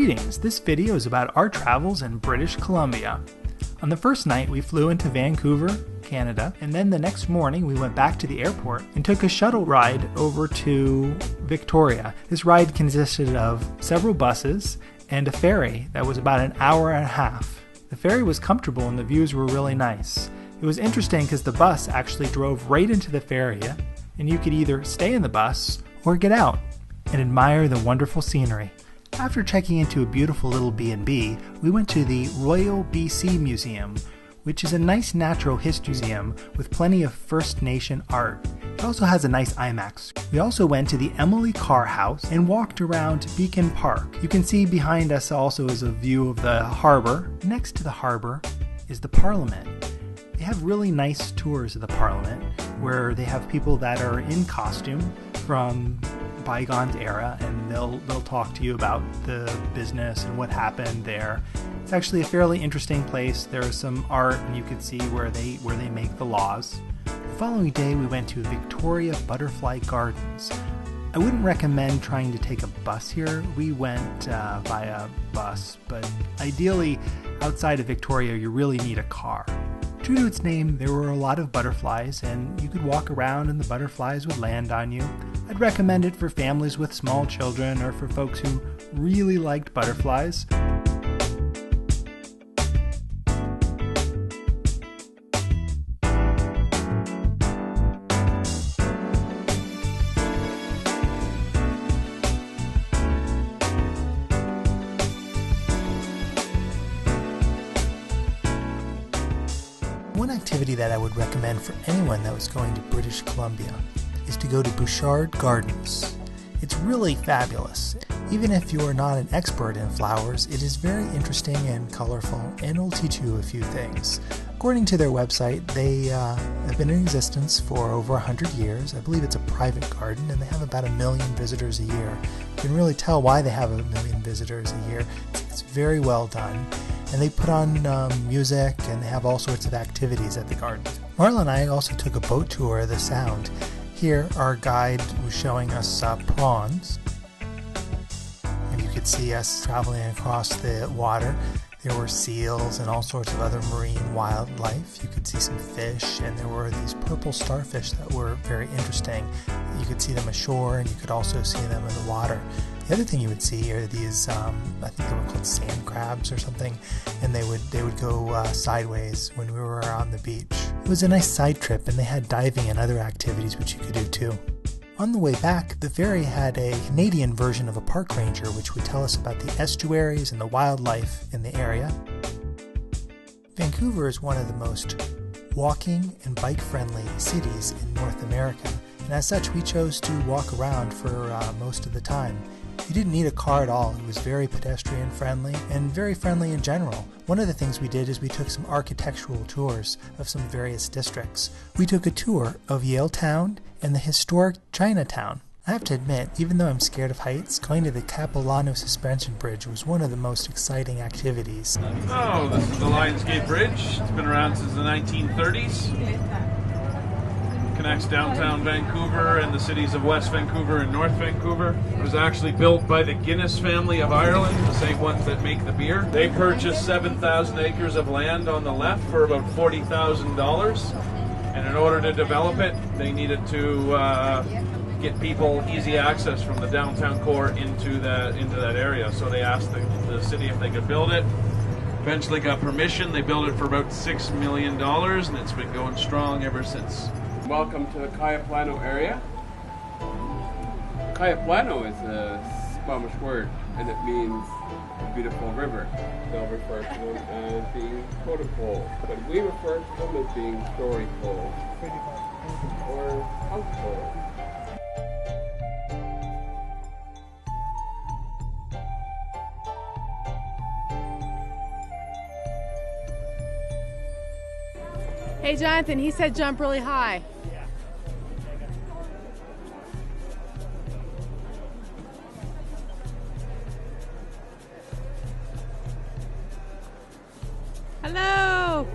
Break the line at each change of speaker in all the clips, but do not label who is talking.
Greetings! This video is about our travels in British Columbia. On the first night, we flew into Vancouver, Canada, and then the next morning we went back to the airport and took a shuttle ride over to Victoria. This ride consisted of several buses and a ferry that was about an hour and a half. The ferry was comfortable and the views were really nice. It was interesting because the bus actually drove right into the ferry, and you could either stay in the bus or get out and admire the wonderful scenery. After checking into a beautiful little B&B, we went to the Royal BC Museum, which is a nice natural history museum with plenty of First Nation art. It also has a nice IMAX. We also went to the Emily Carr House and walked around Beacon Park. You can see behind us also is a view of the harbor. Next to the harbor is the Parliament. They have really nice tours of the Parliament where they have people that are in costume from bygone era, and they'll talk to you about the business and what happened there. It's actually a fairly interesting place. There's some art, and you can see where they make the laws. The following day, we went to Victoria Butterfly Gardens. I wouldn't recommend trying to take a bus here. We went via bus, but ideally, outside of Victoria, you really need a car. True to its name, there were a lot of butterflies, and you could walk around and the butterflies would land on you. I'd recommend it for families with small children or for folks who really liked butterflies. One activity that I would recommend for anyone that was going to British Columbia is to go to Bouchard Gardens. It's really fabulous. Even if you are not an expert in flowers, it is very interesting and colorful, and will teach you a few things. According to their website, they have been in existence for over 100 years. I believe it's a private garden, and they have about 1 million visitors a year. You can really tell why they have 1 million visitors a year. It's very well done. And they put on music, and they have all sorts of activities at the garden. Marla and I also took a boat tour of the Sound. Here, our guide was showing us prawns, and you could see us traveling across the water. There were seals and all sorts of other marine wildlife. You could see some fish, and there were these purple starfish that were very interesting. You could see them ashore, and you could also see them in the water. The other thing you would see are these, I think they were called sand crabs or something, and they would go sideways when we were on the beach. It was a nice side trip, and they had diving and other activities which you could do too. On the way back, the ferry had a Canadian version of a park ranger which would tell us about the estuaries and the wildlife in the area. Vancouver is one of the most walking and bike-friendly cities in North America, and as such we chose to walk around for most of the time. You didn't need a car at all. It was very pedestrian friendly and very friendly in general. One of the things we did is we took some architectural tours of some various districts. We took a tour of Yale Town and the historic Chinatown. I have to admit, even though I'm scared of heights, going to the Capilano Suspension Bridge was one of the most exciting activities.
Oh, this is the Lionsgate Bridge. It's been around since the 1930s. Connects downtown Vancouver and the cities of West Vancouver and North Vancouver. It was actually built by the Guinness family of Ireland, the same ones that make the beer. They purchased 7,000 acres of land on the left for about $40,000, and in order to develop it, they needed to get people easy access from the downtown core into that area. So they asked the city if they could build it. Eventually got permission. They built it for about $6 million, and it's been going strong ever since.
Welcome to the Cayaplano area. Cayaplano is a Spanish word, and it means beautiful river. They'll refer to them as being protocol, but we refer to them as being story pole or house pole.
Hey Jonathan, he said jump really high. Hello!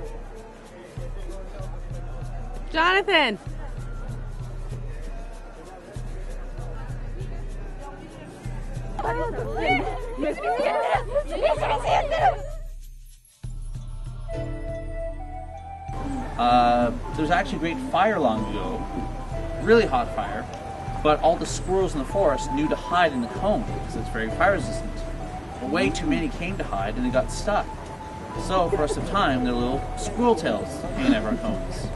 Jonathan!
There was actually a great fire long ago, really hot fire, but all the squirrels in the forest knew to hide in the cone because it's very fire resistant. But way too many came to hide and they got stuck. So for the rest of time, their little squirrel tails hanging out of our cones.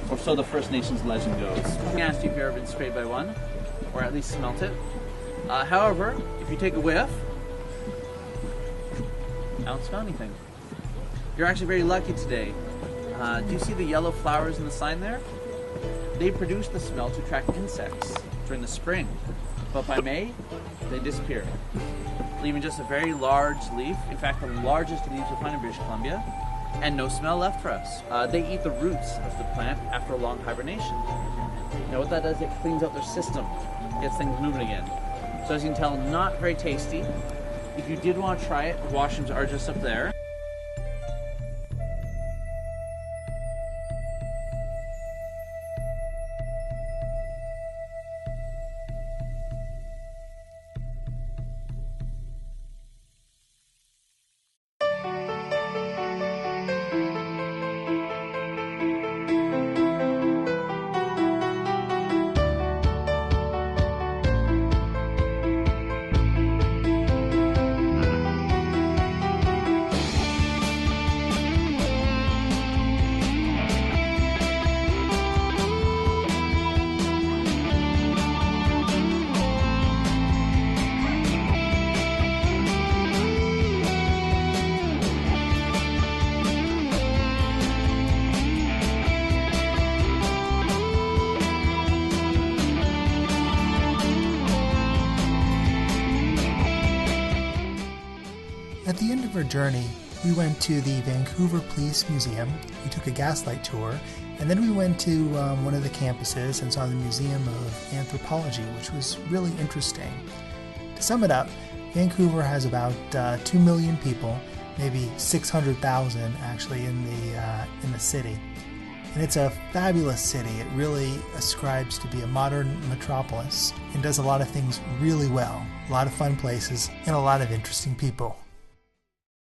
Or so the First Nations legend goes. I asked you if you've ever been sprayed by one, or at least smelt it. However, if you take a whiff, I don't smell anything. You're actually very lucky today. Do you see the yellow flowers in the sign there? They produce the smell to attract insects during the spring, but by May, they disappear, leaving just a very large leaf, in fact the largest leaves you'll find in British Columbia, and no smell left for us. They eat the roots of the plant after a long hibernation. Now what that does, it cleans out their system, gets things moving again. So as you can tell, not very tasty. If you did want to try it, the washrooms are just up there.
At the end of our journey, we went to the Vancouver Police Museum, we took a gaslight tour, and then we went to one of the campuses and saw the Museum of Anthropology, which was really interesting. To sum it up, Vancouver has about 2 million people, maybe 600,000 actually in the city. And it's a fabulous city. It really ascribes to be a modern metropolis and does a lot of things really well. A lot of fun places and a lot of interesting people.